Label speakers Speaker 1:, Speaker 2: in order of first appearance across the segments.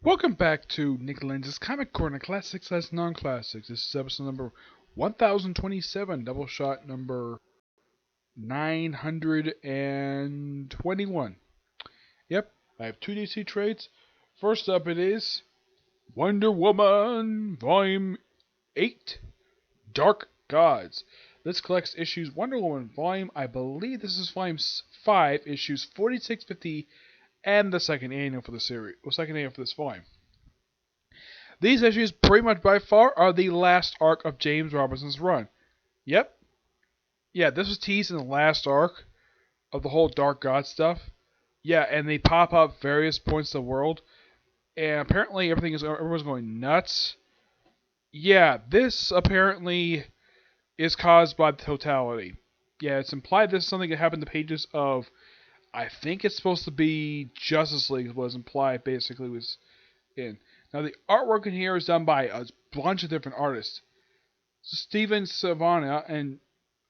Speaker 1: Welcome back to Nick Lenz's Comic Corner Classics as Non-Classics. This is episode number 1027, Doubleshot number 921. Yep, I have two DC trades. First up it is Wonder Woman Volume 8, Dark Gods. This collects issues Wonder Woman Volume, I believe this is Volume 5, issues 46, 50, and the second annual for the series, or second annual for this volume. These issues, pretty much by far, are the last arc of James Robinson's run. Yep. Yeah, this was teased in the last arc of the whole Dark God stuff. Yeah, and they pop up various points of the world, and apparently everyone's going nuts. Yeah, this apparently is caused by the totality. Yeah, it's implied this is something that happened in the pages of, I think it's supposed to be Justice League was implied basically was in. Now the artwork in here is done by a bunch of different artists. So Steven Savana and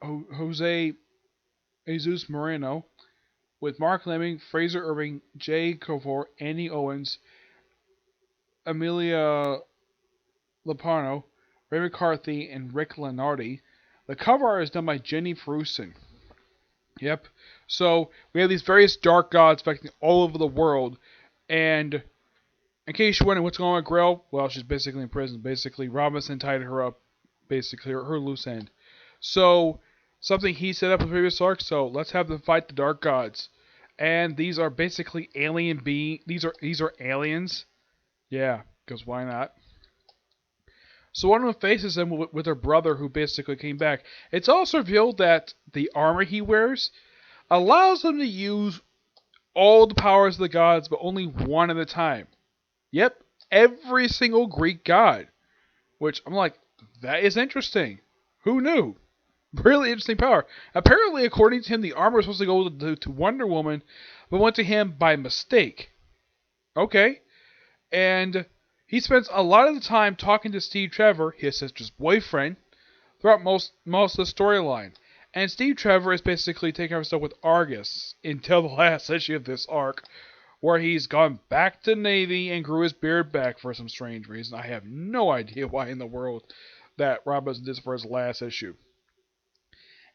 Speaker 1: Jose Jesus Moreno, with Mark Lemming, Fraser Irving, Jay Covor, Andy Owens, Amelia Lopano, Ray McCarthy, and Rick Lenardi. The cover art is done by Jenny Frusin. Yep. So we have these various dark gods affecting all over the world, and in case you're wondering what's going on with Grail, well, she's basically in prison. Basically, Robinson tied her up, basically her loose end. So something he set up in the previous arc. So let's have them fight the dark gods, and these are basically alien beings. These are aliens. Yeah, because why not? So one of them faces them with her brother, who basically came back. It's also revealed that the armor he wears allows him to use all the powers of the gods, but only one at a time. Yep, every single Greek god. Which, I'm like, that is interesting. Who knew? Really interesting power. Apparently, according to him, the armor was supposed to go to Wonder Woman, but went to him by mistake. Okay. And he spends a lot of the time talking to Steve Trevor, his sister's boyfriend, throughout most of the storyline. And Steve Trevor is basically taking over stuff with Argus until the last issue of this arc, where he's gone back to Navy and grew his beard back for some strange reason. I have no idea why in the world that Robinson did this for his last issue.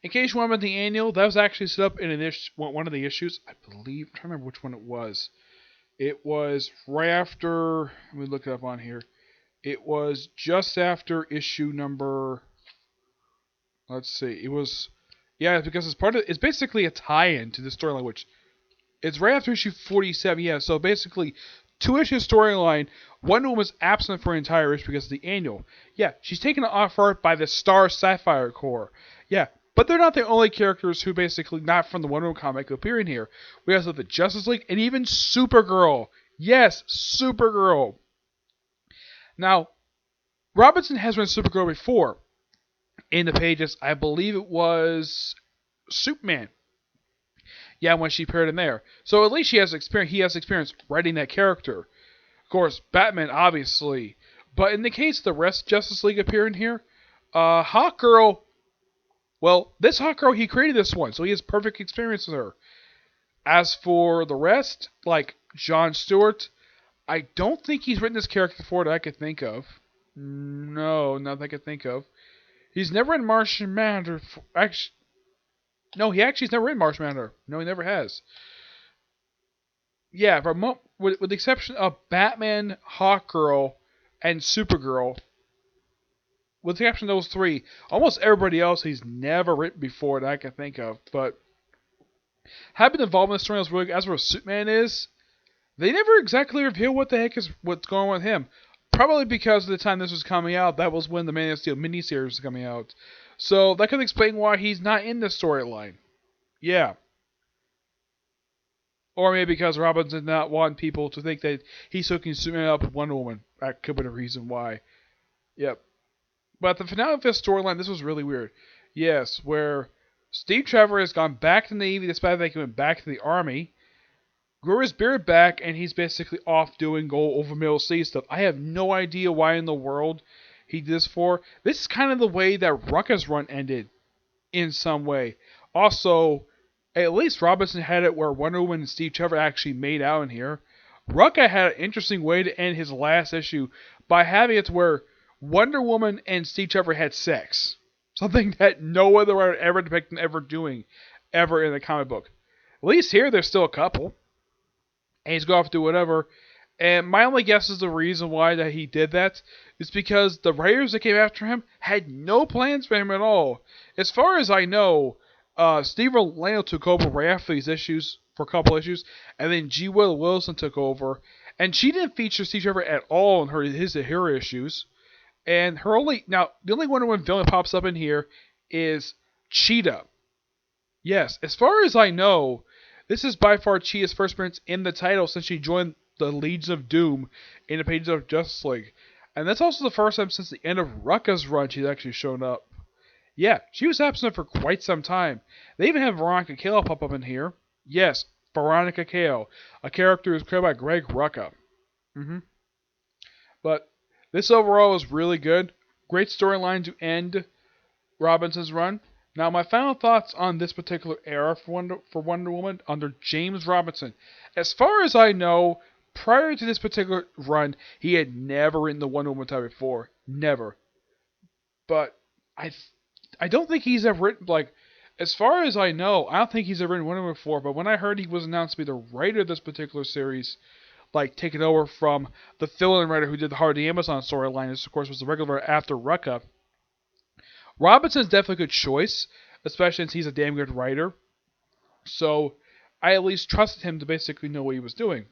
Speaker 1: In case you want about the annual, that was actually set up in one of the issues. I believe, I'm trying to remember which one it was. It was right after, let me look it up on here. It was just after issue number, let's see, it was, yeah, because it's basically a tie-in to the storyline, which, it's right after issue 47, yeah, so basically, 2-issue storyline, Wonder Woman was absent for an entire issue because of the annual. Yeah, she's taken off art by the Star Sapphire Corps. Yeah, but they're not the only characters who basically, not from the Wonder Woman comic, appear in here. We also have the Justice League and even Supergirl. Yes, Supergirl. Now, Robinson has run Supergirl before in the pages. I believe it was Superman. Yeah, when she appeared in there. So at least he has experience writing that character. Of course, Batman, obviously. But in the case of the rest of Justice League appearing here, Hawkgirl, well, this Hawkgirl, he created this one, so he has perfect experience with her. As for the rest, like Jon Stewart, I don't think he's written this character before that I could think of. No, nothing I could think of. He's never in Martian Manhunter. No, he's never in Martian Manhunter. No, he never has. Yeah, but with the exception of Batman, Hawkgirl, and Supergirl, with the exception of those three, almost everybody else he's never written before that I can think of. But having been involved in the story as for Superman is, they never exactly reveal what's going on with him. Probably because of the time this was coming out, that was when the Man of Steel miniseries was coming out. So that could explain why he's not in the storyline. Yeah. Or maybe because Robinson did not want people to think that he's hooking Superman up with Wonder Woman. That could be the reason why. Yep. But the finale of this storyline, this was really weird. Yes, where Steve Trevor has gone back to the Navy despite that he went back to the Army, grew his beard back, and he's basically off doing go over Middle Sea stuff. I have no idea why in the world he did this for. This is kind of the way that Rucka's run ended in some way. Also, at least Robinson had it where Wonder Woman and Steve Trevor actually made out in here. Rucka had an interesting way to end his last issue by having it to where Wonder Woman and Steve Trevor had sex. Something that no other writer ever depicted them ever doing, ever in the comic book. At least here, they're still a couple. And he's going off to do whatever. And my only guess is the reason why that he did that is because the writers that came after him had no plans for him at all. As far as I know, Steve Orlando took over right after these issues for a couple issues, and then G. Will Wilson took over, and she didn't feature Steve Trevor at all in his hero issues. And the only Wonder Woman villain that pops up in here is Cheetah. Yes, as far as I know, this is by far Cheetah's first appearance in the title since she joined the Legion of Doom in the pages of Justice League. And that's also the first time since the end of Rucka's run she's actually shown up. Yeah, she was absent for quite some time. They even have Veronica Cale pop up in here. Yes, Veronica Cale, a character who's created by Greg Rucka. But this overall is really good. Great storyline to end Robinson's run. Now, my final thoughts on this particular era for Wonder Woman under James Robinson. As far as I know, prior to this particular run, he had never written the Wonder Woman title before. Never. But I don't think he's ever written, as far as I know, I don't think he's ever written Wonder Woman before. But when I heard he was announced to be the writer of this particular series, taking over from the fill-in writer who did the Heart of the Amazon storyline, this of course was the regular writer after Rucka, Robinson's definitely a good choice, especially since he's a damn good writer. So I at least trusted him to basically know what he was doing.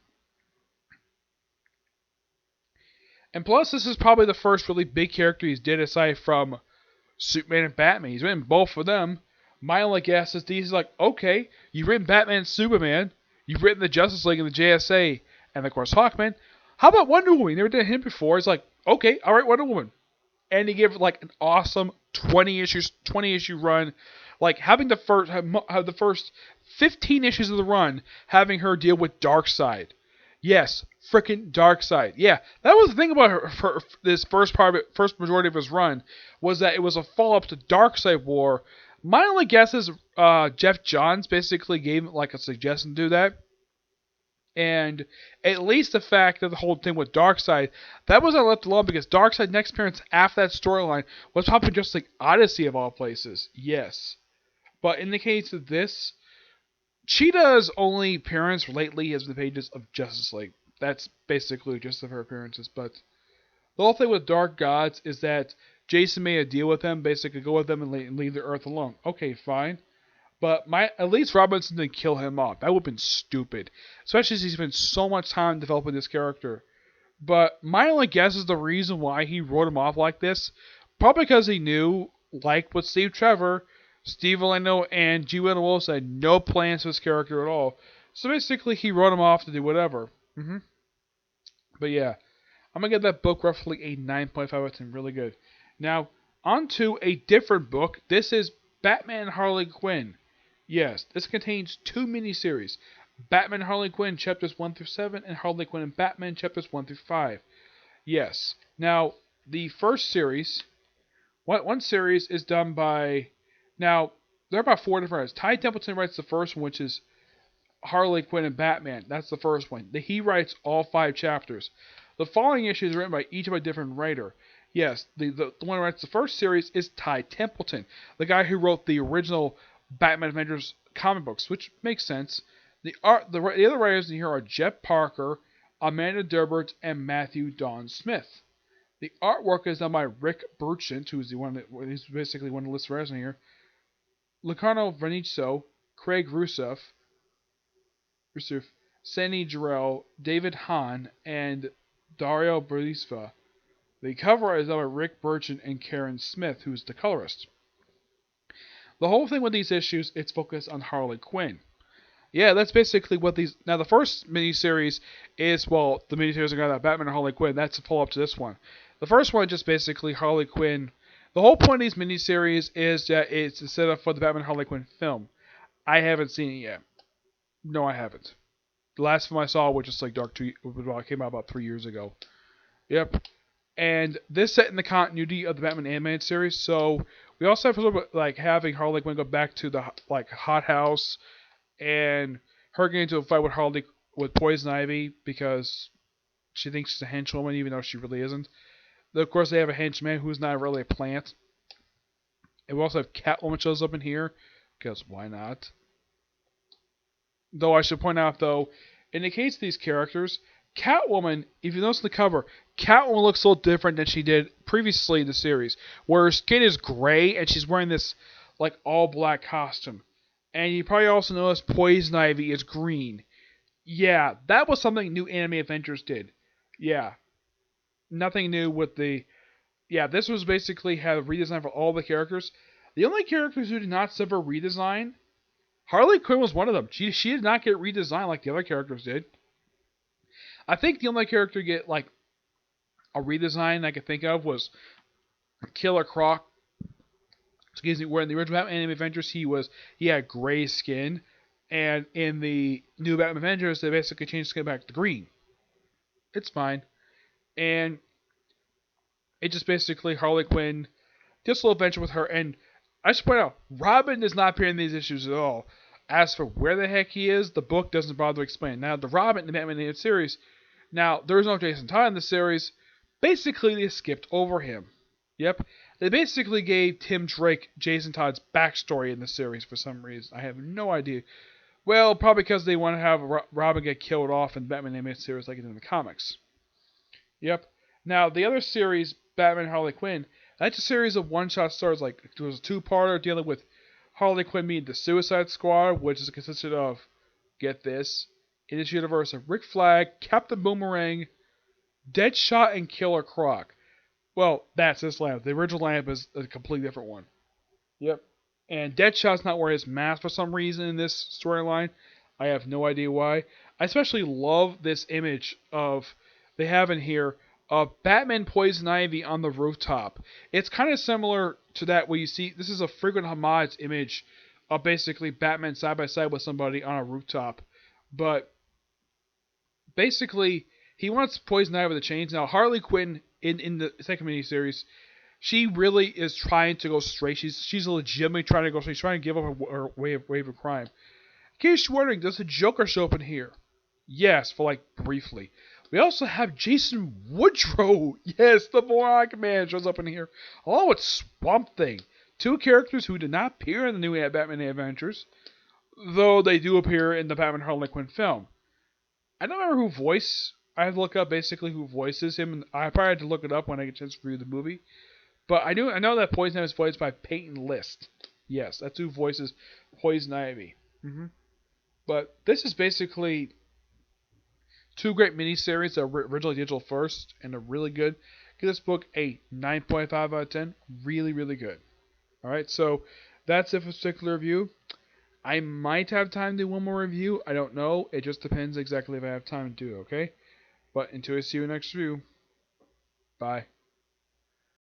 Speaker 1: And plus, this is probably the first really big character he's did aside from Superman and Batman. He's written both of them. My only guess is he's like, okay, you've written Batman and Superman, you've written the Justice League and the JSA, and of course Hawkman. How about Wonder Woman? You never did him before. He's like, okay, all right, Wonder Woman. And he gave an awesome 20 issue run, having the first 15 issues of the run having her deal with Darkseid. Yes, frickin' Darkseid. Yeah, that was the thing about this first majority of his run was that it was a follow-up to Darkseid War. My only guess is Jeff Johns basically gave him a suggestion to do that. And at least the fact that the whole thing with Darkseid, that wasn't left alone because Darkseid's next appearance after that storyline was probably just Odyssey of all places. Yes. But in the case of this, Cheetah's only appearance lately has been the pages of Justice League. That's basically just of her appearances. But the whole thing with Dark Gods is that Jason made a deal with them, basically go with them and leave the Earth alone. Okay, fine. But at least Robinson didn't kill him off. That would have been stupid. Especially since he spent so much time developing this character. But my only guess is the reason why he wrote him off like this. Probably because he knew, with Steve Trevor, Steve Orlando, and G. Willow Wilson had no plans for this character at all. So basically he wrote him off to do whatever. But yeah, I'm going to give that book roughly a 9.5 out of 10. Really good. Now, on to a different book. This is Batman and Harley Quinn. Yes, this contains two miniseries, Batman and Harley Quinn chapters 1 through 7 and Harley Quinn and Batman chapters 1 through 5. Yes. Now, the first series, one series is done by, now, there are about 4 different writers. Ty Templeton writes the first one, which is Harley Quinn and Batman. That's the first one. He writes all 5 chapters. The following issues are written by each of a different writer. Yes, the one who writes the first series is Ty Templeton, the guy who wrote the original Batman Avengers comic books, which makes sense. The other writers in here are Jeff Parker, Amanda Durbert, and Matthew Don Smith. The artwork is done by Rick Burchant, who's basically one of the list writers in here. Luciano Venizo, Craig Rusev, Sandy Jarrell, David Hahn, and Dario Brisva. The cover art is done by Rick Burchant and Karen Smith, who's the colorist. The whole thing with these issues, it's focused on Harley Quinn. Yeah, that's basically what these... Now, the first miniseries is, the miniseries about Batman and Harley Quinn. That's a follow-up to this one. The first one is just basically Harley Quinn. The whole point of these miniseries is that it's a setup for the Batman and Harley Quinn film. I haven't seen it yet. No, I haven't. The last film I saw was just it came out about 3 years ago. Yep. And this set in the continuity of the Batman animated series, so we also have a little bit having Harley Quinn go back to the hot house, and her getting into a fight with with Poison Ivy because she thinks she's a henchwoman even though she really isn't. Then, of course, they have a henchman who's not really a plant. And we also have Catwoman shows up in here because why not? Though I should point out, though, in the case of these characters, Catwoman, if you notice in the cover, Catwoman looks a little different than she did previously in the series, where her skin is gray and she's wearing this like all black costume. And you probably also notice Poison Ivy is green. Yeah, that was something new Anime Adventures did. Yeah, nothing new with the. Yeah, this was basically had a redesign for all the characters. The only characters who did not suffer redesign, Harley Quinn was one of them. She did not get redesigned like the other characters did. I think the only character to get like a redesign I could think of was Killer Croc. Excuse me, where in the original Batman Anime Adventures he had gray skin, and in the new Batman Adventures they basically changed skin back to green. It's fine, and it just basically Harley Quinn, just a little adventure with her, and I should point out Robin does not appear in these issues at all. As for where the heck he is, the book doesn't bother to explain. Now the Robin in the Batman Animated Series, now there's no Jason Todd in the series. Basically, they skipped over him. Yep. They basically gave Tim Drake Jason Todd's backstory in the series for some reason. I have no idea. Well, probably because they want to have Robin get killed off in the Batman Animated Series like it did in the comics. Yep. Now, the other series, Batman Harley Quinn, that's a series of one-shot stories. Like, it was a two-parter dealing with Harley Quinn meeting the Suicide Squad, which is consisted of, get this, in this universe of Rick Flag, Captain Boomerang, Deadshot, and Killer Croc. Well, that's this lamp. The original lamp is a completely different one. Yep. And Deadshot's not wearing his mask for some reason in this storyline. I have no idea why. I especially love this image of, they have in here, of Batman Poison Ivy on the rooftop. It's kind of similar to that where you see, this is a frequent homage image of basically Batman side by side with somebody on a rooftop. But basically, he wants Poison Ivy to change. Now, Harley Quinn in the second miniseries, she really is trying to go straight. She's legitimately trying to go straight. She's trying to give up her wave of crime. In case you're wondering, does the Joker show up in here? Yes, for like briefly. We also have Jason Woodrow. Yes, the Moronic Man shows up in here. Along with Swamp Thing. Two characters who did not appear in the new Batman Adventures, though they do appear in the Batman Harley Quinn film. I don't remember I had to look up basically who voices him, and I probably had to look it up when I get a chance to review the movie. But I know that Poison Ivy is voiced by Peyton List. Yes, that's who voices Poison Ivy. But this is basically two great miniseries that were originally digital first, and they're really good. Give this book a 9.5 out of 10. Really, really good. Alright, so that's it for this particular review. I might have time to do one more review. I don't know. It just depends exactly if I have time to do it, okay? But until I see you next review, bye.